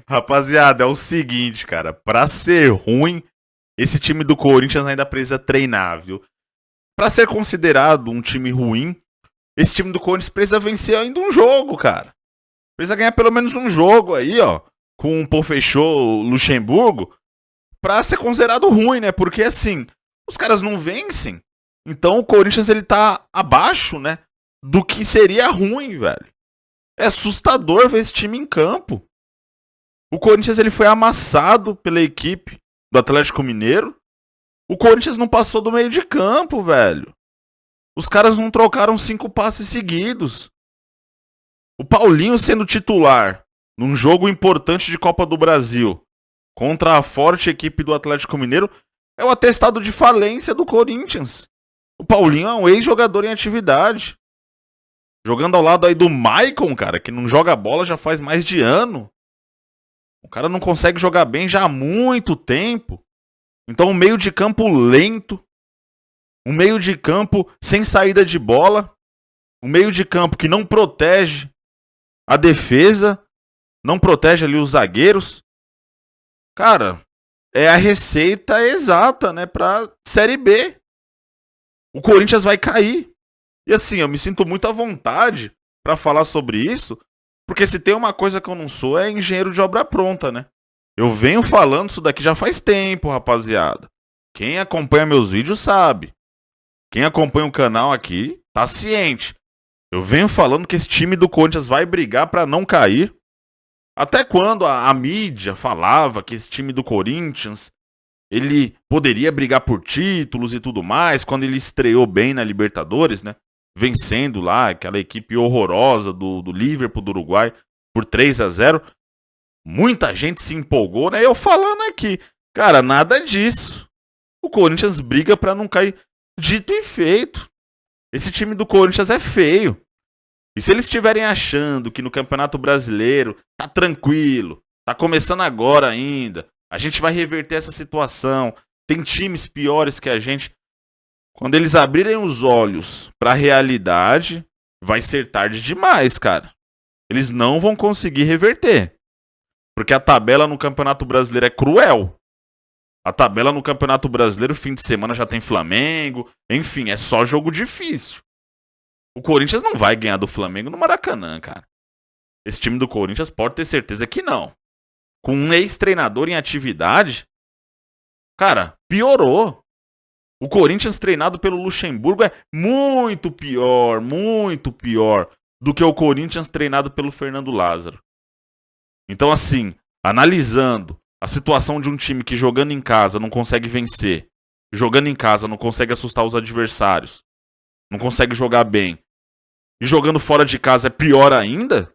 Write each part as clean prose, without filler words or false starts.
Rapaziada, é o seguinte, cara. Pra ser ruim, esse time do Corinthians ainda precisa treinar, viu? Pra ser considerado um time ruim, esse time do Corinthians precisa vencer ainda um jogo, cara. Precisa ganhar pelo menos um jogo aí, ó. Com o Pô Fechou Luxemburgo. Pra ser considerado ruim, né? Porque assim, os caras não vencem. Então o Corinthians ele tá abaixo, né? Do que seria ruim, velho. É assustador ver esse time em campo. O Corinthians ele foi amassado pela equipe do Atlético Mineiro. O Corinthians não passou do meio de campo, velho. Os caras não trocaram 5 passes seguidos. O Paulinho sendo titular num jogo importante de Copa do Brasil contra a forte equipe do Atlético Mineiro é o atestado de falência do Corinthians. O Paulinho é um ex-jogador em atividade. Jogando ao lado aí do Maicon, cara, que não joga bola já faz mais de ano. O cara não consegue jogar bem já há muito tempo. Então um meio de campo lento. Um meio de campo sem saída de bola. Um meio de campo que não protege a defesa. Não protege ali os zagueiros. Cara, é a receita exata, né, pra Série B. O Corinthians vai cair. E assim, eu me sinto muito à vontade pra falar sobre isso, porque se tem uma coisa que eu não sou é engenheiro de obra pronta, né? Eu venho falando isso daqui já faz tempo, rapaziada. Quem acompanha meus vídeos sabe. Quem acompanha o canal aqui tá ciente. Eu venho falando que esse time do Corinthians vai brigar pra não cair. Até quando a mídia falava que esse time do Corinthians ele poderia brigar por títulos e tudo mais, quando ele estreou bem na Libertadores, né? Vencendo lá aquela equipe horrorosa do Liverpool do Uruguai por 3-0. Muita gente se empolgou, né? Eu falando aqui, cara, nada disso. O Corinthians briga pra não cair. Dito e feito. Esse time do Corinthians é feio. E se eles estiverem achando que no Campeonato Brasileiro tá tranquilo, tá começando agora ainda, a gente vai reverter essa situação, tem times piores que a gente. Quando eles abrirem os olhos pra realidade, vai ser tarde demais, cara. Eles não vão conseguir reverter. Porque a tabela no Campeonato Brasileiro é cruel. A tabela no Campeonato Brasileiro, fim de semana já tem Flamengo. Enfim, é só jogo difícil. O Corinthians não vai ganhar do Flamengo no Maracanã, cara. Esse time do Corinthians pode ter certeza que não. Com um ex-treinador em atividade, cara, piorou. O Corinthians treinado pelo Luxemburgo é muito pior do que o Corinthians treinado pelo Fernando Lázaro. Então, assim, analisando a situação de um time que jogando em casa não consegue vencer, jogando em casa não consegue assustar os adversários, não consegue jogar bem, e jogando fora de casa é pior ainda,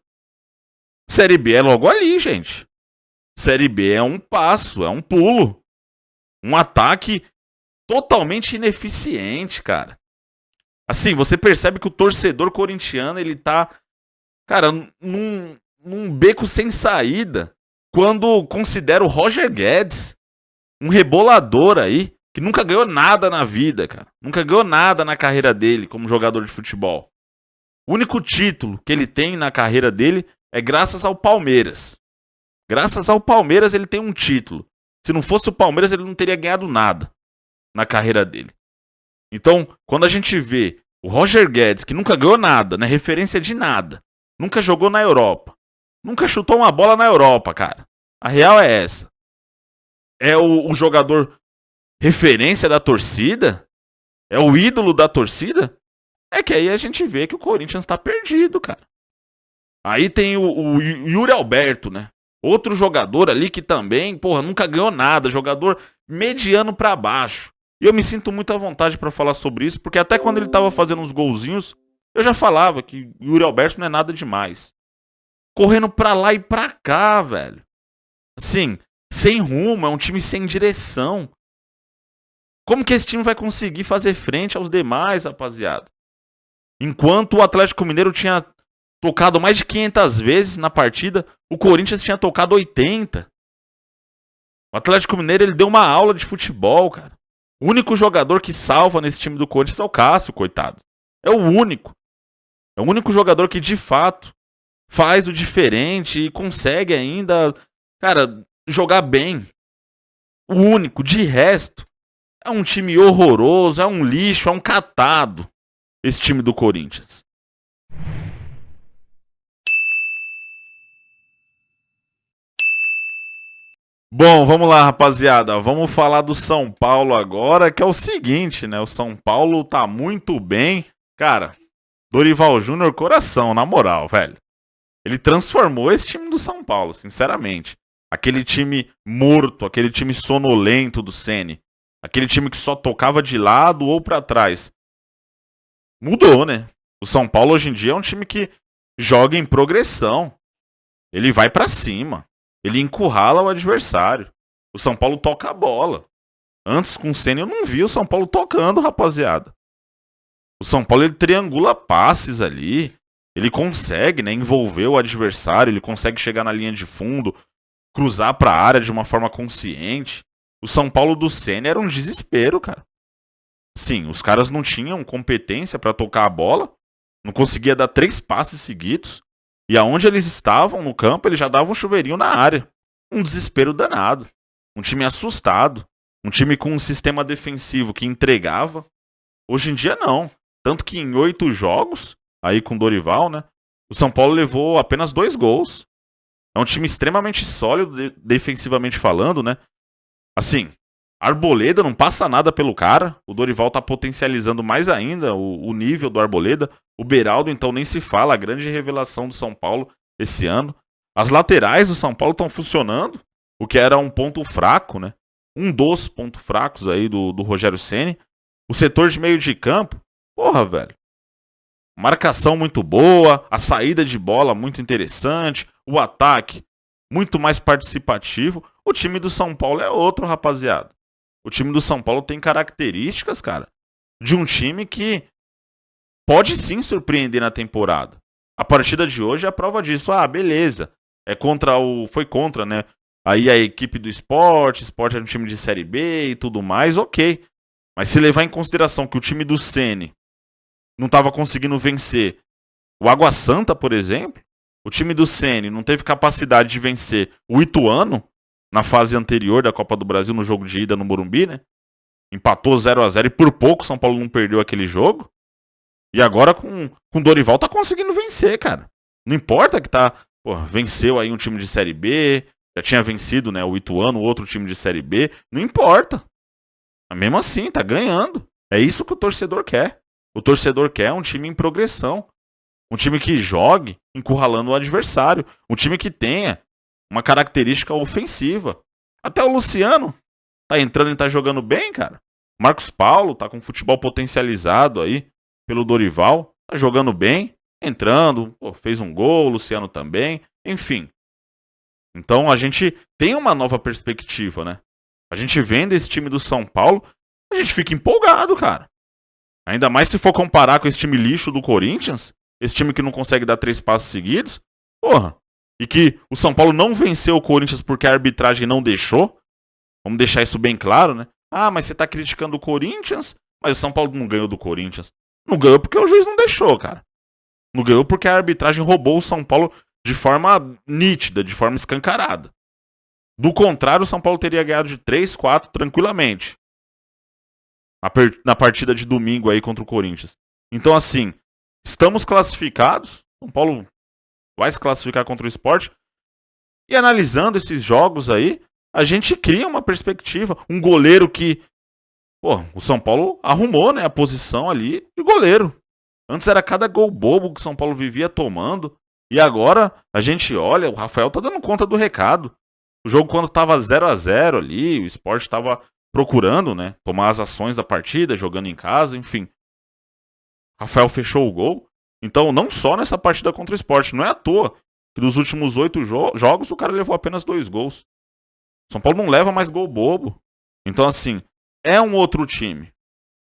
Série B é logo ali, gente. Série B é um passo, é um pulo. Um ataque totalmente ineficiente, cara. Assim, você percebe que o torcedor corintiano, ele tá, cara, num beco sem saída quando considera o Roger Guedes um rebolador aí, que nunca ganhou nada na vida, cara. Nunca ganhou nada na carreira dele como jogador de futebol. O único título que ele tem na carreira dele é graças ao Palmeiras. Graças ao Palmeiras ele tem um título. Se não fosse o Palmeiras, ele não teria ganhado nada na carreira dele. Então, quando a gente vê o Roger Guedes, que nunca ganhou nada, não é referência de nada, nunca jogou na Europa, nunca chutou uma bola na Europa, cara. A real é essa. É o jogador referência da torcida? É o ídolo da torcida? É que aí a gente vê que o Corinthians tá perdido, cara. Aí tem o Yuri Alberto, né? Outro jogador ali que também, porra, nunca ganhou nada. Jogador mediano pra baixo. E eu me sinto muito à vontade pra falar sobre isso, porque até quando ele tava fazendo uns golzinhos, eu já falava que o Yuri Alberto não é nada demais. Correndo pra lá e pra cá, velho. Assim, sem rumo, é um time sem direção. Como que esse time vai conseguir fazer frente aos demais, rapaziada? Enquanto o Atlético Mineiro tinha tocado mais de 500 vezes na partida, o Corinthians tinha tocado 80. O Atlético Mineiro ele deu uma aula de futebol, cara. O único jogador que salva nesse time do Corinthians é o Cássio, coitado. É o único. É o único jogador que, de fato, faz o diferente e consegue ainda, cara, jogar bem. O único, de resto, é um time horroroso, é um lixo, é um catado. Esse time do Corinthians. Bom, vamos lá, rapaziada. Vamos falar do São Paulo agora, que é o seguinte, né? O São Paulo tá muito bem. Cara, Dorival Júnior, coração, na moral, velho. Ele transformou esse time do São Paulo, sinceramente. Aquele time morto, aquele time sonolento do Ceni. Aquele time que só tocava de lado ou pra trás. Mudou, né? O São Paulo hoje em dia é um time que joga em progressão. Ele vai pra cima. Ele encurrala o adversário. O São Paulo toca a bola. Antes com o Ceni eu não vi o São Paulo tocando, rapaziada. O São Paulo ele triangula passes ali. Ele consegue, né, envolver o adversário. Ele consegue chegar na linha de fundo, cruzar pra área de uma forma consciente. O São Paulo do Ceni era um desespero, cara. Sim, os caras não tinham competência pra tocar a bola. Não conseguia dar 3 passes seguidos. E aonde eles estavam no campo, eles já davam um chuveirinho na área. Um desespero danado. Um time assustado. Um time com um sistema defensivo que entregava. Hoje em dia não. Tanto que em 8 jogos, aí com o Dorival, né? O São Paulo levou apenas 2 gols. É um time extremamente sólido, defensivamente falando, né? Assim, Arboleda não passa nada pelo cara. O Dorival tá potencializando mais ainda o nível do Arboleda. O Beraldo, então, nem se fala. A grande revelação do São Paulo esse ano. As laterais do São Paulo estão funcionando. O que era um ponto fraco, né? Um dos pontos fracos aí do Rogério Ceni. O setor de meio de campo. Porra, velho. Marcação muito boa. A saída de bola muito interessante. O ataque muito mais participativo. O time do São Paulo é outro, rapaziada. O time do São Paulo tem características, cara, de um time que pode sim surpreender na temporada. A partida de hoje é a prova disso. Ah, beleza. Foi contra, né? Aí a equipe do Sport é um time de Série B e tudo mais, ok. Mas se levar em consideração que o time do Ceni não estava conseguindo vencer o Água Santa, por exemplo, o time do Ceni não teve capacidade de vencer o Ituano na fase anterior da Copa do Brasil, no jogo de ida no Morumbi, né? Empatou 0-0 e por pouco o São Paulo não perdeu aquele jogo. E agora com o Dorival tá conseguindo vencer, cara. Não importa que venceu aí um time de Série B, já tinha vencido, né, o Ituano, outro time de Série B, não importa. Mas mesmo assim, tá ganhando. É isso que o torcedor quer. O torcedor quer um time em progressão. Um time que jogue encurralando o adversário. Um time que tenha uma característica ofensiva. Até o Luciano tá entrando e tá jogando bem, cara. Marcos Paulo tá com futebol potencializado aí pelo Dorival. Tá jogando bem, entrando, fez um gol, o Luciano também. Enfim. Então a gente tem uma nova perspectiva, né? A gente vendo esse time do São Paulo, a gente fica empolgado, cara. Ainda mais se for comparar com esse time lixo do Corinthians. Esse time que não consegue dar 3 passos seguidos. Porra. E que o São Paulo não venceu o Corinthians porque a arbitragem não deixou. Vamos deixar isso bem claro, né? Ah, mas você tá criticando o Corinthians, mas o São Paulo não ganhou do Corinthians. Não ganhou porque o juiz não deixou, cara. Não ganhou porque a arbitragem roubou o São Paulo de forma nítida, de forma escancarada. Do contrário, o São Paulo teria ganhado de 3-4 tranquilamente. Na partida de domingo aí contra o Corinthians. Então, assim, estamos classificados. São Paulo vai se classificar contra o Sport. E analisando esses jogos aí, a gente cria uma perspectiva. Um goleiro que, o São Paulo arrumou, né, a posição ali de goleiro. Antes era cada gol bobo que o São Paulo vivia tomando. E agora a gente olha, o Rafael tá dando conta do recado. O jogo quando tava 0-0 ali, o Sport tava procurando, né, tomar as ações da partida, jogando em casa, enfim. Rafael fechou o gol. Então, não só nessa partida contra o Sport, não é à toa que dos últimos 8 jogos o cara levou apenas 2 gols. São Paulo não leva mais gol bobo. Então, assim, é um outro time.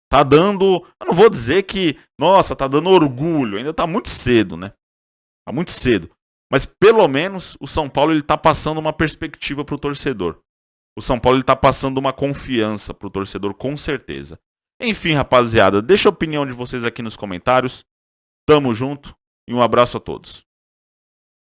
Tá dando... Eu não vou dizer que, nossa, tá dando orgulho. Ainda tá muito cedo, né? Tá muito cedo. Mas, pelo menos, o São Paulo ele tá passando uma perspectiva pro torcedor. O São Paulo ele tá passando uma confiança pro torcedor, com certeza. Enfim, rapaziada, deixa a opinião de vocês aqui nos comentários. Tamo junto e um abraço a todos.